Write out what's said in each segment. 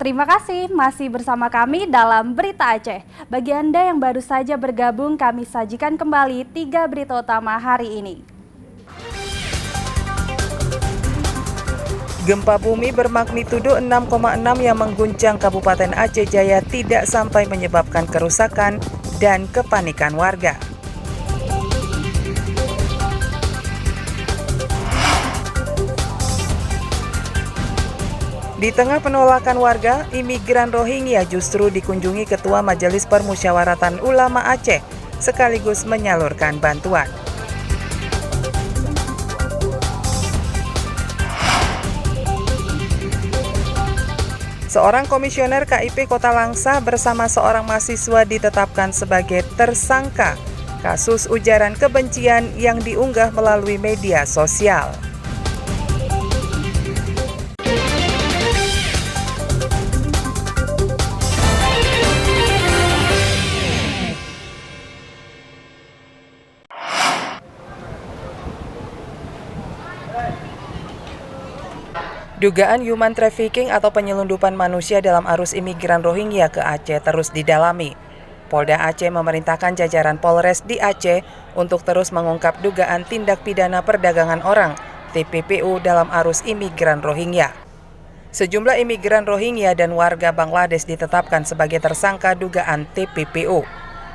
Terima kasih masih bersama kami dalam Berita Aceh. Bagi Anda yang baru saja bergabung, kami sajikan kembali 3 berita utama hari ini. Gempa bumi bermagnitudo 6,6 yang mengguncang Kabupaten Aceh Jaya tidak sampai menyebabkan kerusakan dan kepanikan warga. Di tengah penolakan warga, imigran Rohingya justru dikunjungi Ketua Majelis Permusyawaratan Ulama Aceh, sekaligus menyalurkan bantuan. Seorang komisioner KIP Kota Langsa bersama seorang mahasiswa ditetapkan sebagai tersangka kasus ujaran kebencian yang diunggah melalui media sosial. Dugaan human trafficking atau penyelundupan manusia dalam arus imigran Rohingya ke Aceh terus didalami. Polda Aceh memerintahkan jajaran Polres di Aceh untuk terus mengungkap dugaan tindak pidana perdagangan orang (TPPO) dalam arus imigran Rohingya. Sejumlah imigran Rohingya dan warga Bangladesh ditetapkan sebagai tersangka dugaan TPPO.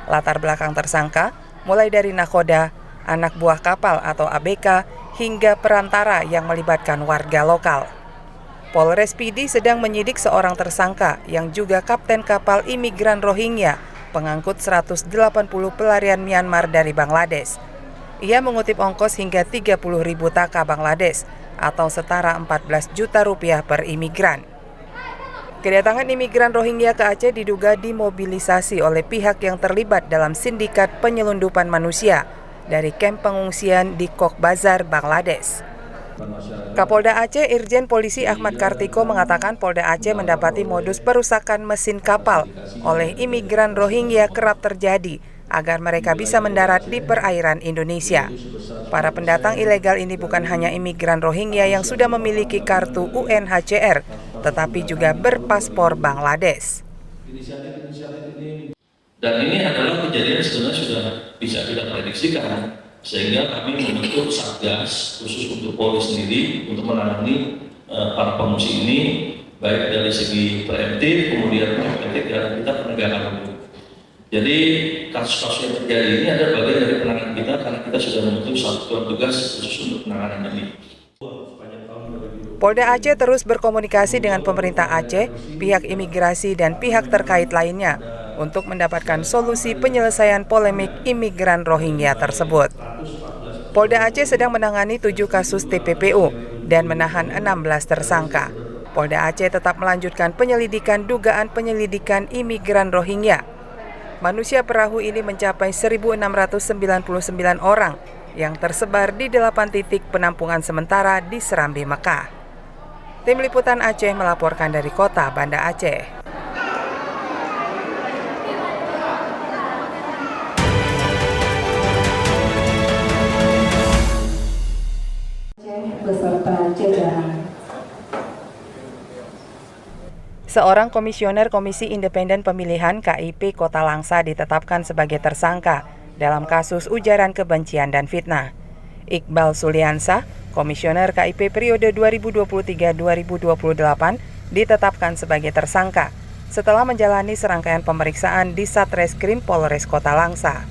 Latar belakang tersangka mulai dari nakoda, anak buah kapal atau ABK, hingga perantara yang melibatkan warga lokal. Polres Pidi sedang menyidik seorang tersangka yang juga kapten kapal imigran Rohingya pengangkut 180 pelarian Myanmar dari Bangladesh. Ia mengutip ongkos hingga 30.000 taka Bangladesh atau setara 14 juta rupiah per imigran. Kedatangan imigran Rohingya ke Aceh diduga dimobilisasi oleh pihak yang terlibat dalam sindikat penyelundupan manusia dari kamp pengungsian di Cox's Bazar, Bangladesh. Kapolda Aceh Irjen Polisi Ahmad Kartiko mengatakan Polda Aceh mendapati modus perusakan mesin kapal oleh imigran Rohingya kerap terjadi agar mereka bisa mendarat di perairan Indonesia. Para pendatang ilegal ini bukan hanya imigran Rohingya yang sudah memiliki kartu UNHCR, tetapi juga berpaspor Bangladesh. Dan ini adalah kejadian sebenarnya sudah bisa kita prediksikan. Sehingga kami membentuk Satgas khusus untuk Polri sendiri untuk menangani para pengungsi ini, baik dari segi preemptif, kemudian preventif, dan kita penegakan hukum. Jadi kasus-kasus yang terjadi ini adalah bagian dari penanganan kita karena kita sudah membentuk satuan tugas khusus untuk penanganan ini. Polda Aceh terus berkomunikasi dengan pemerintah Aceh, pihak imigrasi, dan pihak terkait lainnya untuk mendapatkan solusi penyelesaian polemik imigran Rohingya tersebut. Polda Aceh sedang menangani 7 kasus TPPO dan menahan 16 tersangka. Polda Aceh tetap melanjutkan penyelidikan dugaan penyelidikan imigran Rohingya. Manusia perahu ini mencapai 1.699 orang yang tersebar di 8 titik penampungan sementara di Serambi, Mekah. Tim Liputan Aceh melaporkan dari Kota Banda Aceh. Beserta jajaran. Seorang komisioner Komisi Independen Pemilihan KIP Kota Langsa ditetapkan sebagai tersangka dalam kasus ujaran kebencian dan fitnah. Iqbal Suliansa, komisioner KIP periode 2023-2028, ditetapkan sebagai tersangka setelah menjalani serangkaian pemeriksaan di Satreskrim Polres Kota Langsa.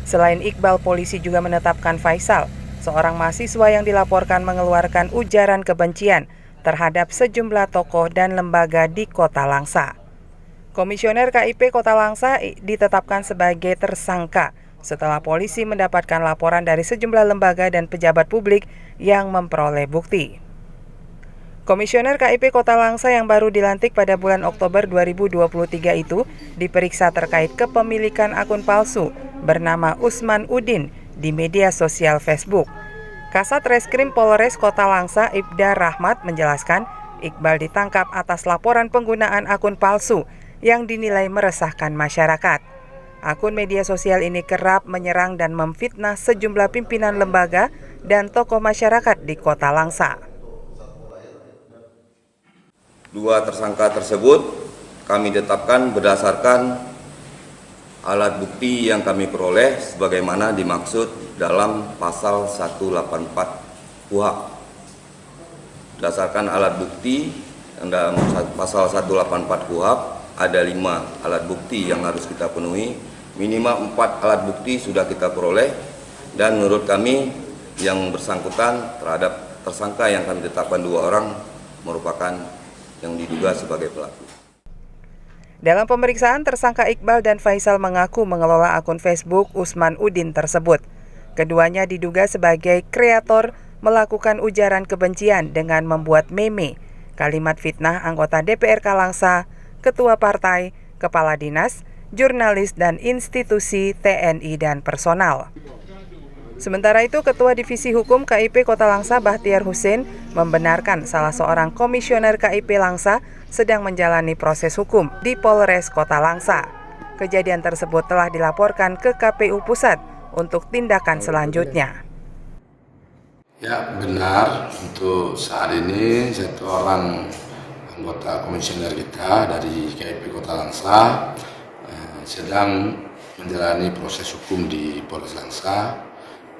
Selain Iqbal, polisi juga menetapkan Faisal, seorang mahasiswa yang dilaporkan mengeluarkan ujaran kebencian terhadap sejumlah tokoh dan lembaga di Kota Langsa. Komisioner KIP Kota Langsa ditetapkan sebagai tersangka setelah polisi mendapatkan laporan dari sejumlah lembaga dan pejabat publik yang memperoleh bukti. Komisioner KIP Kota Langsa yang baru dilantik pada bulan Oktober 2023 itu diperiksa terkait kepemilikan akun palsu bernama Usman Udin di media sosial Facebook. Kasat Reskrim Polres Kota Langsa Ibda Rahmat menjelaskan Iqbal ditangkap atas laporan penggunaan akun palsu yang dinilai meresahkan masyarakat. Akun media sosial ini kerap menyerang dan memfitnah sejumlah pimpinan lembaga dan tokoh masyarakat di Kota Langsa. Dua tersangka tersebut kami tetapkan berdasarkan alat bukti yang kami peroleh sebagaimana dimaksud dalam pasal 184 KUHP. Berdasarkan alat bukti dalam pasal 184 KUHP ada 5 alat bukti yang harus kita penuhi. Minimal 4 alat bukti sudah kita peroleh dan menurut kami yang bersangkutan terhadap tersangka yang kami tetapkan 2 orang merupakan yang diduga sebagai pelaku. Dalam pemeriksaan, tersangka Iqbal dan Faisal mengaku mengelola akun Facebook Usman Udin tersebut. Keduanya diduga sebagai kreator melakukan ujaran kebencian dengan membuat meme, kalimat fitnah anggota DPRK Langsa, ketua partai, kepala dinas, jurnalis, dan institusi TNI dan personal. Sementara itu, Ketua Divisi Hukum KIP Kota Langsa Bahtiar Hussein membenarkan salah seorang komisioner KIP Langsa sedang menjalani proses hukum di Polres Kota Langsa. Kejadian tersebut telah dilaporkan ke KPU Pusat untuk tindakan selanjutnya. Ya, benar, untuk saat ini satu orang anggota komisioner kita dari KIP Kota Langsa sedang menjalani proses hukum di Polres Langsa.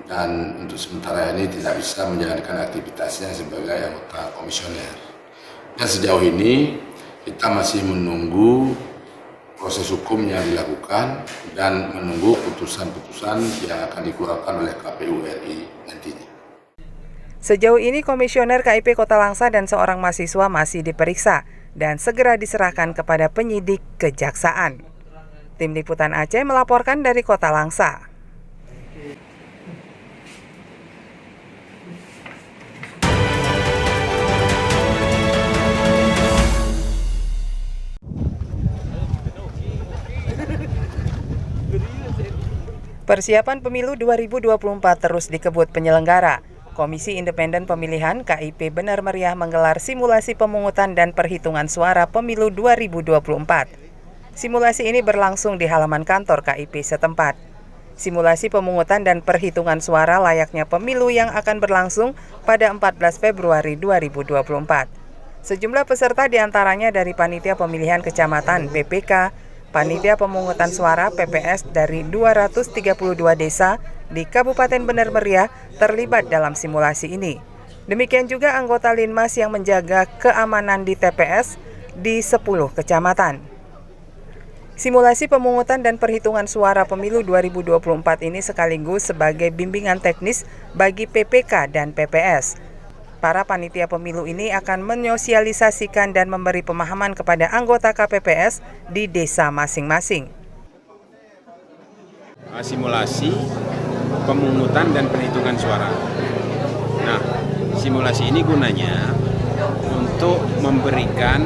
Dan untuk sementara ini tidak bisa menjalankan aktivitasnya sebagai anggota komisioner. Dan sejauh ini kita masih menunggu proses hukum yang dilakukan dan menunggu putusan-putusan yang akan dikeluarkan oleh KPU RI nantinya. Sejauh ini komisioner KIP Kota Langsa dan seorang mahasiswa masih diperiksa dan segera diserahkan kepada penyidik kejaksaan. Tim Liputan Aceh melaporkan dari Kota Langsa. Persiapan pemilu 2024 terus dikebut penyelenggara. Komisi Independen Pemilihan KIP Benar Meriah menggelar simulasi pemungutan dan perhitungan suara pemilu 2024. Simulasi ini berlangsung di halaman kantor KIP setempat. Simulasi pemungutan dan perhitungan suara layaknya pemilu yang akan berlangsung pada 14 Februari 2024. Sejumlah peserta diantaranya dari Panitia Pemilihan Kecamatan PPK, Panitia Pemungutan Suara PPS dari 232 desa di Kabupaten Benar Meriah terlibat dalam simulasi ini. Demikian juga anggota Linmas yang menjaga keamanan di TPS di 10 kecamatan. Simulasi pemungutan dan perhitungan suara pemilu 2024 ini sekaligus sebagai bimbingan teknis bagi PPK dan PPS. Para panitia pemilu ini akan menyosialisasikan dan memberi pemahaman kepada anggota KPPS di desa masing-masing. Simulasi pemungutan dan perhitungan suara. Nah, simulasi ini gunanya untuk memberikan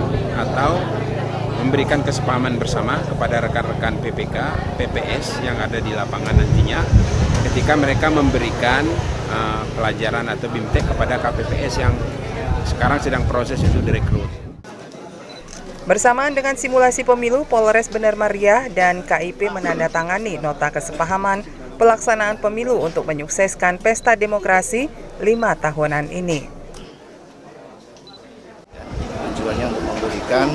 kesepahaman bersama kepada rekan-rekan PPK, PPS yang ada di lapangan nantinya ketika mereka memberikan pelajaran atau BIMTEK kepada KPPS yang sekarang sedang proses itu direkrut. Bersamaan dengan simulasi pemilu, Polres Benar Meriah dan KIP menandatangani nota kesepahaman pelaksanaan pemilu untuk menyukseskan pesta demokrasi 5 tahunan ini. Tujuannya untuk memberikan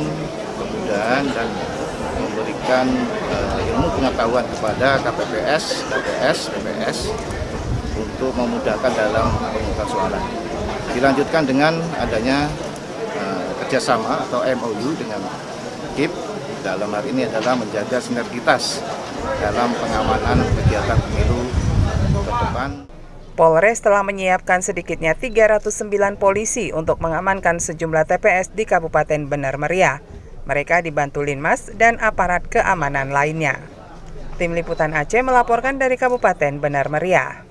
kemudahan dan memberikan ilmu pengetahuan kepada KPPS, KPS, PPS untuk memudahkan dalam pemungutan suara. Dilanjutkan dengan adanya kerjasama atau MOU dengan KIP dalam hal ini adalah menjaga sinergitas dalam pengamanan kegiatan pemilu ke depan. Polres telah menyiapkan sedikitnya 309 polisi untuk mengamankan sejumlah TPS di Kabupaten Benar Meriah. Mereka dibantu Linmas dan aparat keamanan lainnya. Tim Liputan Aceh melaporkan dari Kabupaten Benar Meriah.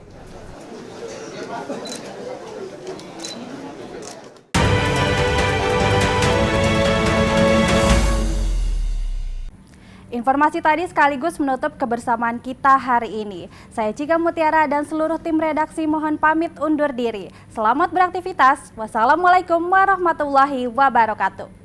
Informasi tadi sekaligus menutup kebersamaan kita hari ini. Saya Cika Mutiara dan seluruh tim redaksi mohon pamit undur diri. Selamat beraktivitas. Wassalamualaikum warahmatullahi wabarakatuh.